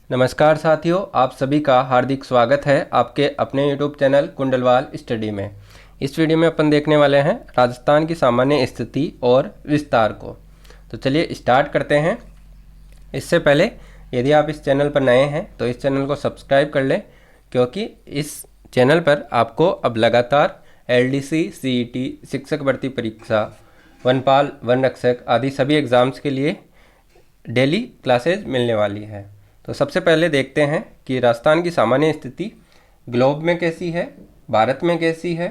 नमस्कार साथियों, आप सभी का हार्दिक स्वागत है आपके अपने यूट्यूब चैनल कुंडलवाल स्टडी में। इस वीडियो में अपन देखने वाले हैं राजस्थान की सामान्य स्थिति और विस्तार को। तो चलिए स्टार्ट करते हैं। इससे पहले यदि आप इस चैनल पर नए हैं तो इस चैनल को सब्सक्राइब कर लें, क्योंकि इस चैनल पर आपको अब लगातार एलडीसी, सीईटी, शिक्षक भर्ती परीक्षा, वनपाल, वन रक्षक आदि सभी एग्ज़ाम्स के लिए डेली क्लासेज मिलने वाली है। तो सबसे पहले देखते हैं कि राजस्थान की सामान्य स्थिति ग्लोब में कैसी है, भारत में कैसी है,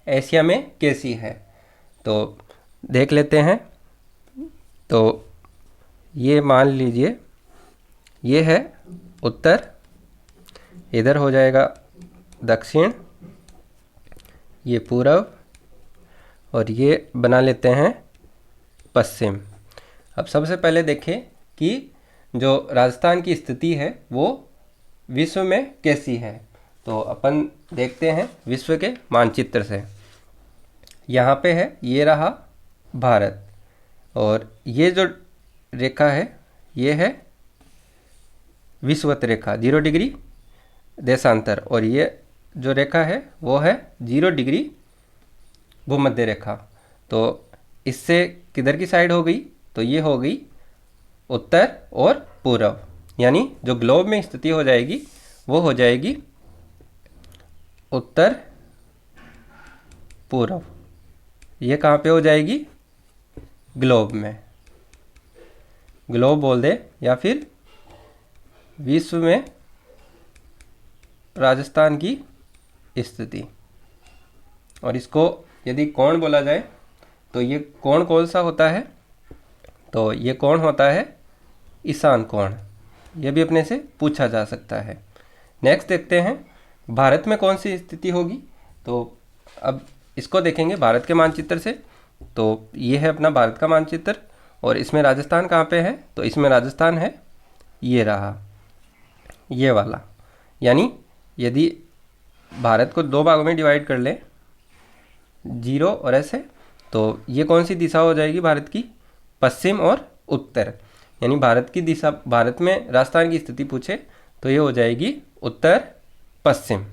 एशिया में कैसी है। तो देख लेते हैं। तो ये मान लीजिए ये है उत्तर, इधर हो जाएगा दक्षिण, ये पूर्व और ये बना लेते हैं पश्चिम। अब सबसे पहले देखें कि जो राजस्थान की स्थिति है वो विश्व में कैसी है। तो अपन देखते हैं विश्व के मानचित्र से। यहाँ पे है, ये रहा भारत, और ये जो रेखा है ये है विषुवत रेखा 0 डिग्री देशांतर, और ये जो रेखा है वो है 0 डिग्री भूमध्य रेखा। तो इससे किधर की साइड हो गई, तो ये हो गई उत्तर और पूर्व, यानी जो ग्लोब में स्थिति हो जाएगी वो हो जाएगी उत्तर पूर्व। ये कहाँ पे हो जाएगी, ग्लोब में। ग्लोब बोल दे या फिर विश्व में राजस्थान की स्थिति। और इसको यदि कोण बोला जाए तो ये कोण कौन सा होता है, तो ये कोण होता है ईशान कोण। ये भी अपने से पूछा जा सकता है। नेक्स्ट देखते हैं भारत में कौन सी स्थिति होगी। तो अब इसको देखेंगे भारत के मानचित्र से। तो ये है अपना भारत का मानचित्र, और इसमें राजस्थान कहाँ पे है, तो इसमें राजस्थान है ये रहा, ये वाला। यानी यदि भारत को दो भागों में डिवाइड कर ले, 0 और ऐसे, तो ये कौन सी दिशा हो जाएगी भारत की, पश्चिम और उत्तर। यानी भारत की दिशा, भारत में राजस्थान की स्थिति पूछे तो ये हो जाएगी उत्तर पश्चिम।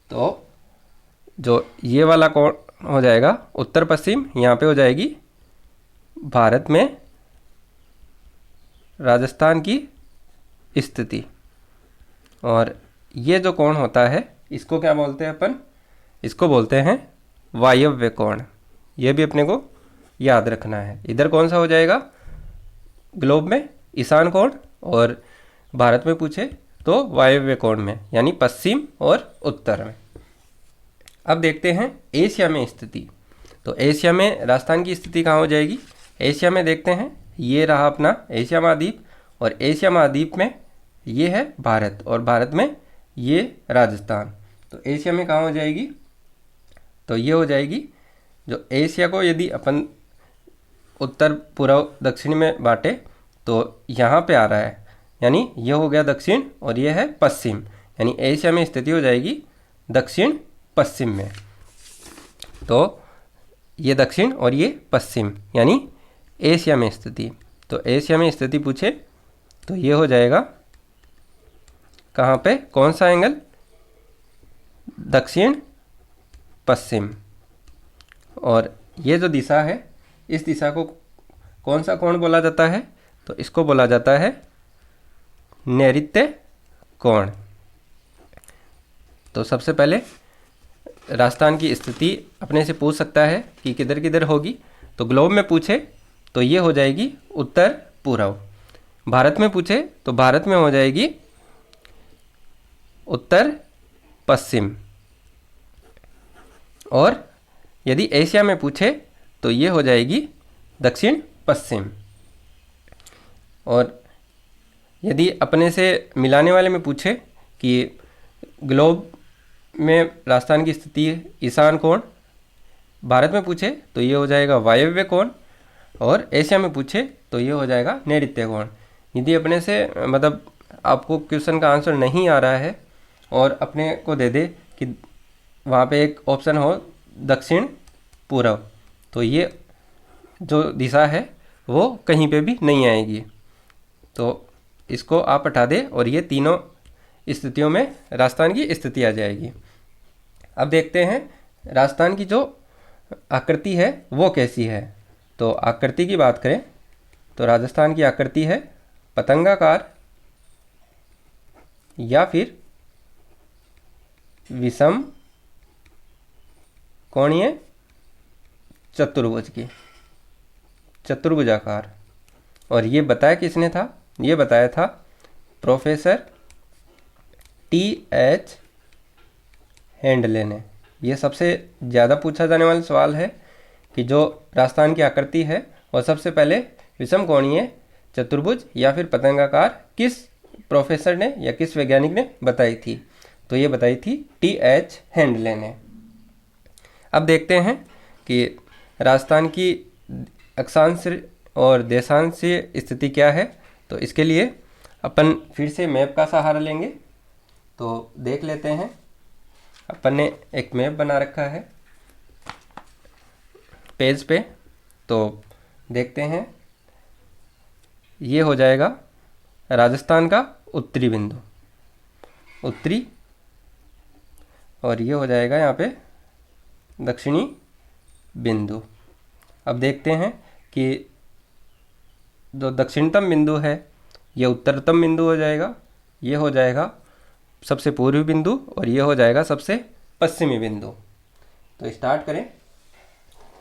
तो जो ये वाला कोण हो जाएगा उत्तर पश्चिम, यहाँ पे हो जाएगी भारत में राजस्थान की स्थिति। और ये जो कोण होता है इसको क्या बोलते हैं अपन, इसको बोलते हैं वायव्य कोण। ये भी अपने को याद रखना है। इधर कौन सा हो जाएगा ग्लोब में, ईशान कोण, और भारत में पूछे तो वायव्य कोण में, यानी पश्चिम और उत्तर में। अब देखते हैं एशिया में स्थिति। तो एशिया में राजस्थान की स्थिति कहाँ हो जाएगी, एशिया में देखते हैं ये रहा अपना एशिया महाद्वीप, और एशिया महाद्वीप में ये है भारत, और भारत में ये राजस्थान। तो एशिया में कहाँ हो जाएगी, तो ये हो जाएगी, जो एशिया को यदि अपन उत्तर, पूर्व, दक्षिण में बांटे तो यहाँ पे आ रहा है, यानी ये हो गया दक्षिण और ये है पश्चिम। यानी एशिया में स्थिति हो जाएगी दक्षिण पश्चिम में। तो ये दक्षिण और ये पश्चिम, यानी एशिया में स्थिति। तो एशिया में स्थिति पूछे तो ये हो जाएगा कहाँ पे, कौन सा एंगल, दक्षिण पश्चिम। और ये जो दिशा है इस दिशा को कौन सा कोण बोला जाता है, तो इसको बोला जाता है नैऋत्य कोण। तो सबसे पहले राजस्थान की स्थिति अपने से पूछ सकता है कि किधर किधर होगी। तो ग्लोब में पूछे तो ये हो जाएगी उत्तर पूर्व। भारत में पूछे तो भारत में हो जाएगी उत्तर पश्चिम। और यदि एशिया में पूछे तो ये हो जाएगी दक्षिण पश्चिम। और यदि अपने से मिलाने वाले में पूछे कि ग्लोब में राजस्थान की स्थिति ईशान कोण, भारत में पूछे तो ये हो जाएगा वायव्य कोण, और एशिया में पूछे तो ये हो जाएगा नैऋत्य कोण। यदि अपने से मतलब आपको क्वेश्चन का आंसर नहीं आ रहा है और अपने को दे दे कि वहाँ पे एक ऑप्शन हो दक्षिण पूर्व, तो ये जो दिशा है वो कहीं पे भी नहीं आएगी। तो इसको आप हटा दें और ये तीनों स्थितियों में राजस्थान की स्थिति आ जाएगी। अब देखते हैं राजस्थान की जो आकृति है वो कैसी है। तो आकृति की बात करें तो राजस्थान की आकृति है पतंगाकार या फिर विषम कोणीय चतुर्भुज की, चतुर्भुजाकार। और ये बताया किसने था? ये बताया था प्रोफेसर T.H. हैंडले ने। ये सबसे ज़्यादा पूछा जाने वाला सवाल है कि जो राजस्थान की आकृति है वह सबसे पहले विषम कोणीय चतुर्भुज या फिर पतंगाकार किस प्रोफेसर ने या किस वैज्ञानिक ने बताई थी? तो ये बताई थी T.H. हैंडले ने। अब देखते हैं कि राजस्थान की अक्षांश और देशांशीय स्थिति क्या है। तो इसके लिए अपन फिर से मैप का सहारा लेंगे। तो देख लेते हैं, अपन ने एक मैप बना रखा है पेज पे। तो देखते हैं, ये हो जाएगा राजस्थान का उत्तरी बिंदु, उत्तरी, और ये हो जाएगा यहाँ पे दक्षिणी बिंदु। अब देखते हैं कि जो दक्षिणतम बिंदु है ये उत्तरतम बिंदु हो जाएगा, ये हो जाएगा सबसे पूर्वी बिंदु और ये हो जाएगा सबसे पश्चिमी बिंदु। तो स्टार्ट करें,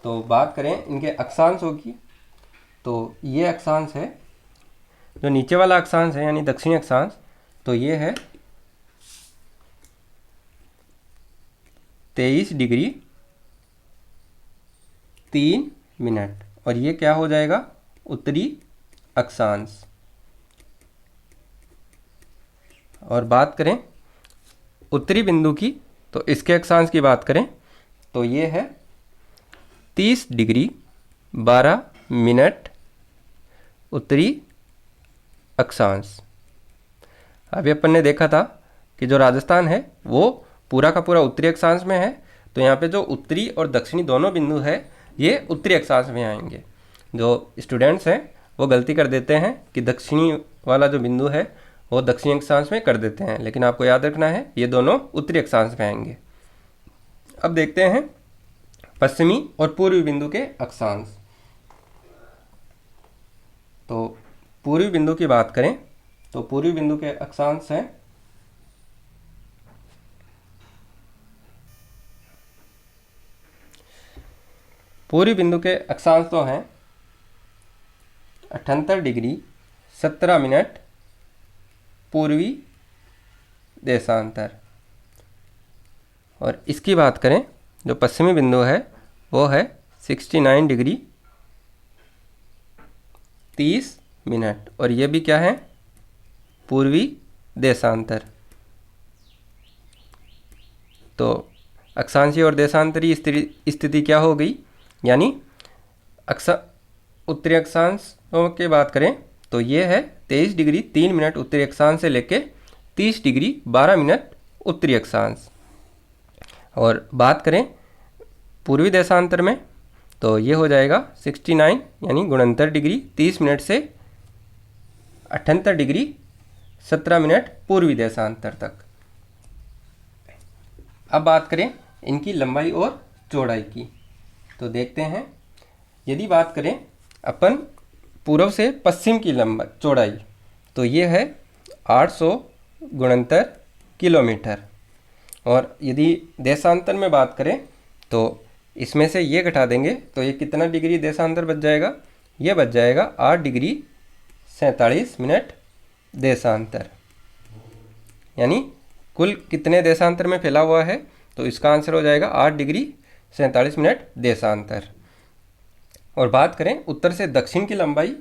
तो बात करें इनके अक्षांशों की। तो ये अक्षांश है, जो नीचे वाला अक्षांश है यानी दक्षिणी अक्षांश, तो ये है 23 डिग्री 3 मिनट, और ये क्या हो जाएगा? उत्तरी अक्षांश। और बात करें उत्तरी बिंदु की, तो इसके अक्षांश की बात करें तो ये है 30 डिग्री 12 मिनट उत्तरी अक्षांश। अभी अपन ने देखा था कि जो राजस्थान है वो पूरा का पूरा उत्तरी अक्षांश में है, तो यहाँ पे जो उत्तरी और दक्षिणी दोनों बिंदु है ये उत्तरी अक्षांश में आएंगे। जो स्टूडेंट्स हैं वो गलती कर देते हैं कि दक्षिणी वाला जो बिंदु है वो दक्षिणी अक्षांश में कर देते हैं, लेकिन आपको याद रखना है ये दोनों उत्तरी अक्षांश में आएंगे। अब देखते हैं पश्चिमी और पूर्वी बिंदु के अक्षांश। तो पूर्वी बिंदु की बात करें तो पूर्वी बिंदु के अक्षांश हैं पूर्वी बिंदु के अक्षांश तो हैं 78 डिग्री 17 मिनट पूर्वी देशांतर। और इसकी बात करें जो पश्चिमी बिंदु है वो है 69 डिग्री 30 मिनट, और ये भी क्या है? पूर्वी देशांतर। तो अक्षांशीय और देशांतरी स्थिति क्या हो गई? यानी उत्तरी अक्षांशों की बात करें तो ये है 23 डिग्री 3 मिनट उत्तरी अक्षांश से लेके 30 डिग्री 12 मिनट उत्तरी अक्षांश। और बात करें पूर्वी देशांतर में तो ये हो जाएगा 69 यानी गुणंतर डिग्री 30 मिनट से 78 डिग्री 17 मिनट पूर्वी देशांतर तक। अब बात करें इनकी लंबाई और चौड़ाई की, तो देखते हैं। यदि बात करें अपन पूर्व से पश्चिम की चौड़ाई, तो ये है 800 गुणंतर किलोमीटर। और यदि देशांतर में बात करें तो इसमें से ये घटा देंगे तो ये कितना डिग्री देशांतर बच जाएगा? ये बच जाएगा 8 डिग्री 47 मिनट देशांतर। यानी कुल कितने देशांतर में फैला हुआ है? तो इसका आंसर हो जाएगा 8 डिग्री 47 मिनट देशांतर। और बात करें उत्तर से दक्षिण की लंबाई,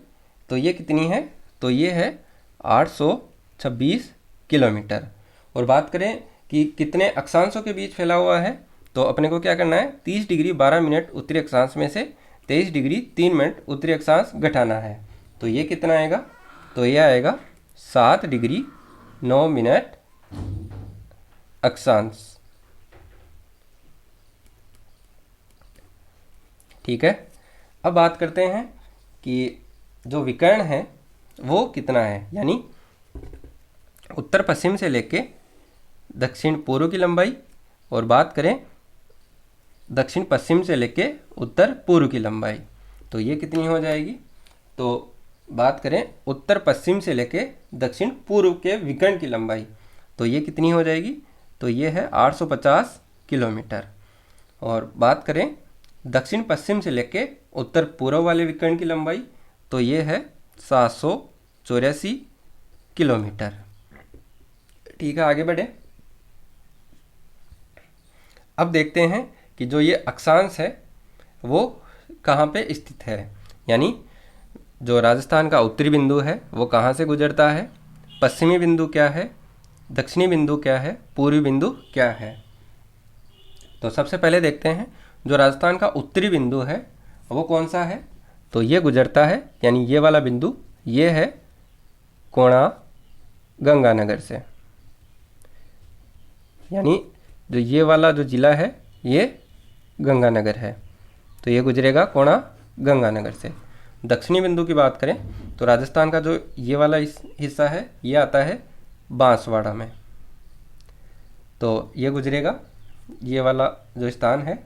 तो ये कितनी है? तो ये है 826 किलोमीटर। और बात करें कि कितने अक्षांशों के बीच फैला हुआ है, तो अपने को क्या करना है? 30 डिग्री 12 मिनट उत्तरी अक्षांश में से 23 डिग्री 3 मिनट उत्तरी अक्षांश घटाना है। तो ये कितना आएगा? तो ये आएगा 7 डिग्री 9 मिनट अक्षांश। ठीक है। अब बात करते हैं कि जो विकर्ण है वो कितना है, यानी उत्तर पश्चिम से लेके दक्षिण पूर्व की लंबाई और बात करें दक्षिण पश्चिम से लेके उत्तर पूर्व की लंबाई, तो ये कितनी हो जाएगी। तो बात करें उत्तर पश्चिम से लेके दक्षिण पूर्व के विकर्ण की लंबाई, तो ये कितनी हो जाएगी। तो ये है 850 किलोमीटर। और बात करें दक्षिण पश्चिम से लेके उत्तर पूर्व वाले विकर्ण की लंबाई, तो ये है 784 किलोमीटर। ठीक है, आगे बढ़े। अब देखते हैं कि जो ये अक्षांश है वो कहाँ पे स्थित है, यानी जो राजस्थान का उत्तरी बिंदु है वो कहाँ से गुजरता है, पश्चिमी बिंदु क्या है, दक्षिणी बिंदु क्या है, पूर्वी बिंदु क्या है। तो सबसे पहले देखते हैं जो राजस्थान का उत्तरी बिंदु है वो कौन सा है। तो ये गुजरता है, यानी ये वाला बिंदु ये है कोणा गंगानगर से, यानी जो ये वाला जो जिला है ये गंगानगर है, तो ये गुजरेगा कोणा गंगानगर से। दक्षिणी बिंदु की बात करें तो राजस्थान का जो ये वाला हिस्सा है ये आता है बांसवाड़ा में, तो ये गुजरेगा ये वाला जो स्थान है,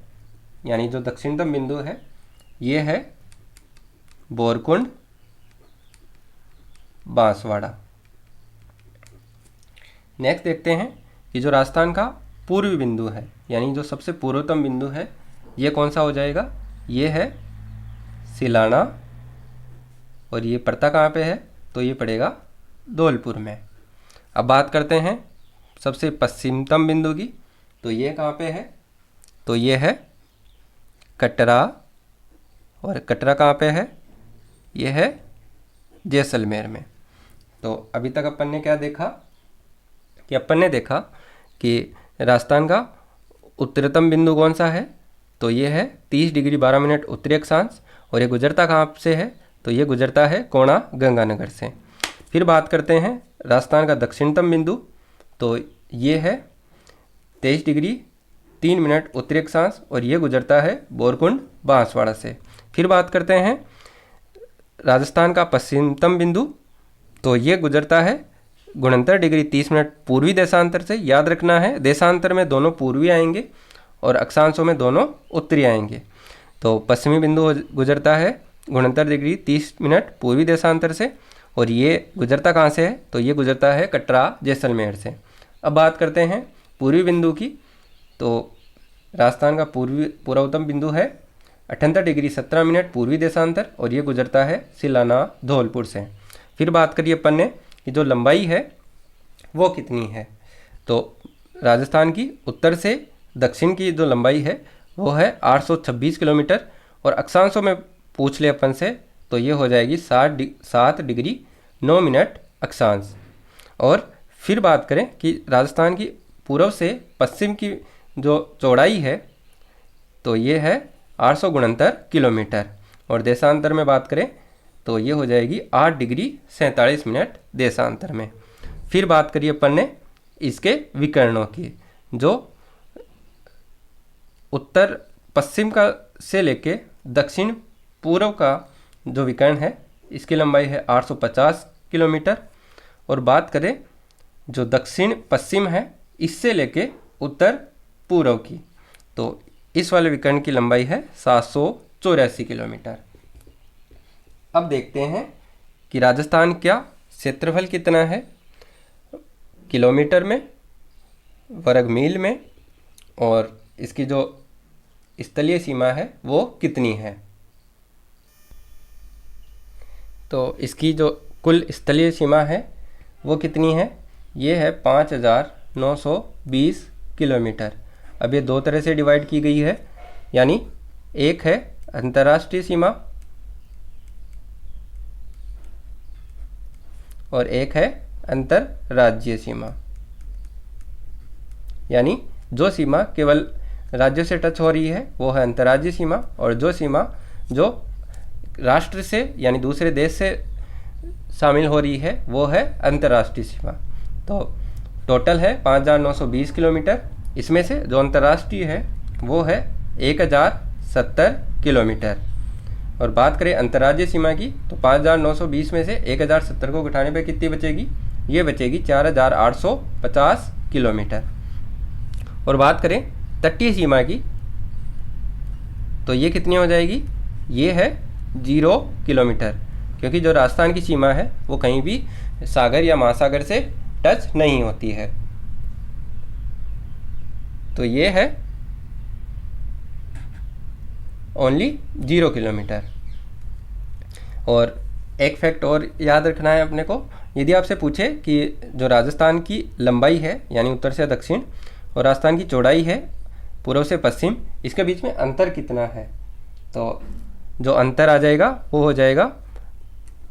यानी जो दक्षिणतम बिंदु है ये है बोरकुंड बांसवाड़ा। नेक्स्ट देखते हैं कि जो राजस्थान का पूर्वी बिंदु है, यानी जो सबसे पूर्वतम बिंदु है ये कौन सा हो जाएगा। ये है सिलाना, और ये पड़ता कहाँ पे है, तो ये पड़ेगा धौलपुर में। अब बात करते हैं सबसे पश्चिमतम बिंदु की, तो ये कहाँ पे है, तो ये है कटरा, और कटरा कहाँ पे है, ये है जैसलमेर में। तो अभी तक अपन ने क्या देखा कि अपन ने देखा कि राजस्थान का उत्तरतम बिंदु कौन सा है, तो ये है 30 डिग्री 12 मिनट उत्तरी अक्षांश, और ये गुजरता कहाँ से है, तो ये गुजरता है कोणा गंगानगर से। फिर बात करते हैं राजस्थान का दक्षिणतम बिंदु, तो ये है 23 डिग्री 3 मिनट उत्तरी अक्षांश, और ये गुजरता है बोरकुंड बांसवाड़ा से। फिर बात करते हैं राजस्थान का पश्चिमतम बिंदु, तो ये गुजरता है 69 डिग्री 30 मिनट पूर्वी देशांतर से। याद रखना है देशांतर में दोनों पूर्वी आएंगे और अक्षांशों में दोनों उत्तरी आएंगे। तो पश्चिमी बिंदु गुजरता है 69 डिग्री 30 मिनट पूर्वी देशांतर से, और ये गुजरता कहाँ से है, तो ये गुजरता है कटरा जैसलमेर से। अब बात करते हैं पूर्वी बिंदु की, तो राजस्थान का पूर्वोत्तम बिंदु है 78 डिग्री 17 मिनट पूर्वी देशांतर, और ये गुजरता है सिलाना धौलपुर से। फिर बात करिए अपन ने कि जो लंबाई है वो कितनी है, तो राजस्थान की उत्तर से दक्षिण की जो लंबाई है वो है 826 किलोमीटर, और अक्षांशों में पूछ ले अपन से तो ये हो जाएगी 7 डिग्री 9 मिनट अक्षांश। और फिर बात करें कि राजस्थान की पूर्व से पश्चिम की जो चौड़ाई है तो ये है 869 किलोमीटर, और देशांतर में बात करें तो ये हो जाएगी 8 डिग्री 47 मिनट देशांतर में। फिर बात करिए अपन ने इसके विकर्णों की, जो उत्तर पश्चिम का से लेके दक्षिण पूर्व का जो विकर्ण है इसकी लंबाई है 850 किलोमीटर, और बात करें जो दक्षिण पश्चिम है इससे लेके उत्तर पूर्व की, तो इस वाले विकर्ण की लंबाई है 784 किलोमीटर। अब देखते हैं कि राजस्थान का क्षेत्रफल कितना है किलोमीटर में, वर्ग मील में, और इसकी जो स्थलीय सीमा है वो कितनी है। तो इसकी जो कुल स्थलीय सीमा है वो कितनी है, ये है 5920 किलोमीटर। अब ये दो तरह से डिवाइड की गई है, यानी एक है अंतर्राष्ट्रीय सीमा और एक है अंतर्राज्यीय सीमा, यानी जो सीमा केवल राज्यों से टच हो रही है वो है अंतर्राज्यीय सीमा, और जो सीमा जो राष्ट्र से यानी दूसरे देश से शामिल हो रही है वो है अंतर्राष्ट्रीय सीमा। तो टोटल है 5920 किलोमीटर, इसमें से जो अंतर्राष्ट्रीय है वो है 1070 किलोमीटर। और बात करें अंतर्राज्यीय सीमा की तो 5920 में से 1070 को घटाने पे कितनी बचेगी, ये बचेगी 4850 किलोमीटर। और बात करें तटीय सीमा की, तो ये कितनी हो जाएगी, ये है 0 किलोमीटर, क्योंकि जो राजस्थान की सीमा है वो कहीं भी सागर या महासागर से टच नहीं होती है। तो ये है ओनली 0 किलोमीटर। और एक फैक्ट और याद रखना है अपने को, यदि आपसे पूछे कि जो राजस्थान की लंबाई है यानी उत्तर से दक्षिण और राजस्थान की चौड़ाई है पूर्व से पश्चिम, इसके बीच में अंतर कितना है, तो जो अंतर आ जाएगा वो हो जाएगा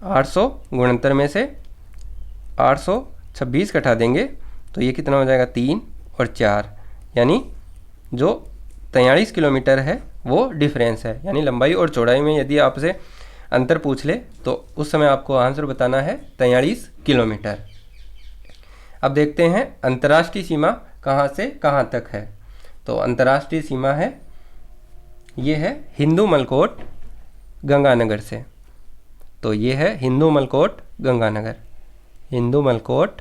800 गुणंतर में से 826 घटा देंगे तो ये कितना हो जाएगा 3 और 4, यानी जो 43 किलोमीटर है वो डिफरेंस है। यानी लंबाई और चौड़ाई में यदि आपसे अंतर पूछ ले तो उस समय आपको आंसर बताना है 43 किलोमीटर। अब देखते हैं अंतर्राष्ट्रीय सीमा कहाँ से कहाँ तक है। तो अंतर्राष्ट्रीय सीमा है, ये है हिंदू मलकोट गंगानगर से। तो ये है हिंदू मलकोट गंगानगर, हिंदू मलकोट,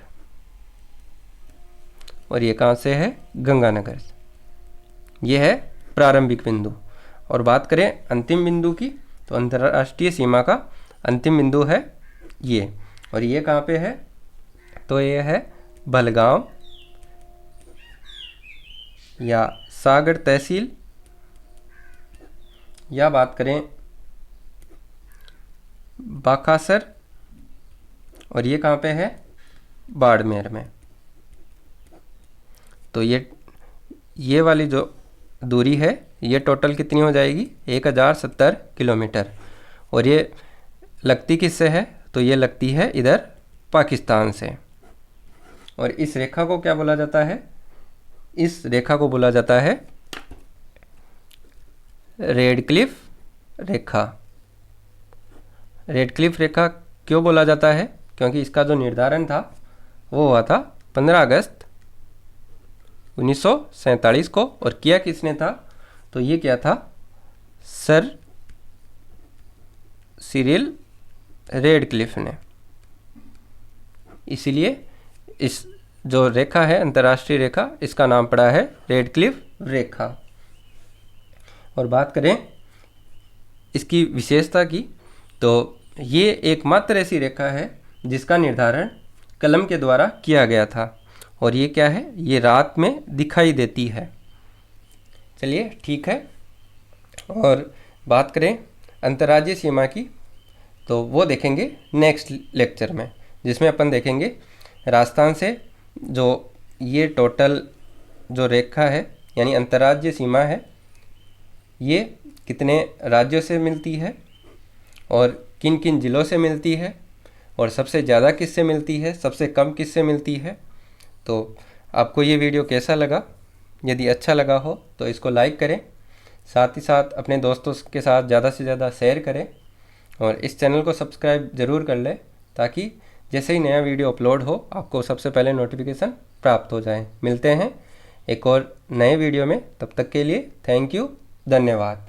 और ये कहाँ से है, गंगानगर से। ये है प्रारंभिक बिंदु। और बात करें अंतिम बिंदु की, तो अंतर्राष्ट्रीय सीमा का अंतिम बिंदु है ये, और ये कहाँ पे है, तो ये है भलगांव या सागर तहसील, या बात करें बाकासर, और ये कहाँ पे है, बाड़मेर में। तो ये वाली जो दूरी है ये टोटल कितनी हो जाएगी, 1070 किलोमीटर। और ये लगती किससे है, तो ये लगती है इधर पाकिस्तान से। और इस रेखा को क्या बोला जाता है, इस रेखा को बोला जाता है रेडक्लिफ रेखा। रेडक्लिफ रेखा क्यों बोला जाता है, क्योंकि इसका जो निर्धारण था वो हुआ था 15 अगस्त 1947 को, और किया किसने था, तो ये क्या था, सर सिरिल रेडक्लिफ ने। इसीलिए इस जो रेखा है अंतर्राष्ट्रीय रेखा, इसका नाम पड़ा है रेडक्लिफ रेखा। और बात करें इसकी विशेषता की, तो ये एकमात्र ऐसी रेखा है जिसका निर्धारण कलम के द्वारा किया गया था, और ये क्या है, ये रात में दिखाई देती है। चलिए ठीक है। और बात करें अंतर्राज्यीय सीमा की, तो वो देखेंगे नेक्स्ट लेक्चर में, जिसमें अपन देखेंगे राजस्थान से जो ये टोटल जो रेखा है यानी अंतर्राज्यीय सीमा है, ये कितने राज्यों से मिलती है और किन किन ज़िलों से मिलती है, और सबसे ज़्यादा किससे मिलती है, सबसे कम किससे मिलती है। तो आपको ये वीडियो कैसा लगा, यदि अच्छा लगा हो तो इसको लाइक करें, साथ ही साथ अपने दोस्तों के साथ ज़्यादा से ज़्यादा शेयर करें, और इस चैनल को सब्सक्राइब ज़रूर कर लें, ताकि जैसे ही नया वीडियो अपलोड हो आपको सबसे पहले नोटिफिकेशन प्राप्त हो जाए। मिलते हैं एक और नए वीडियो में, तब तक के लिए थैंक यू, धन्यवाद।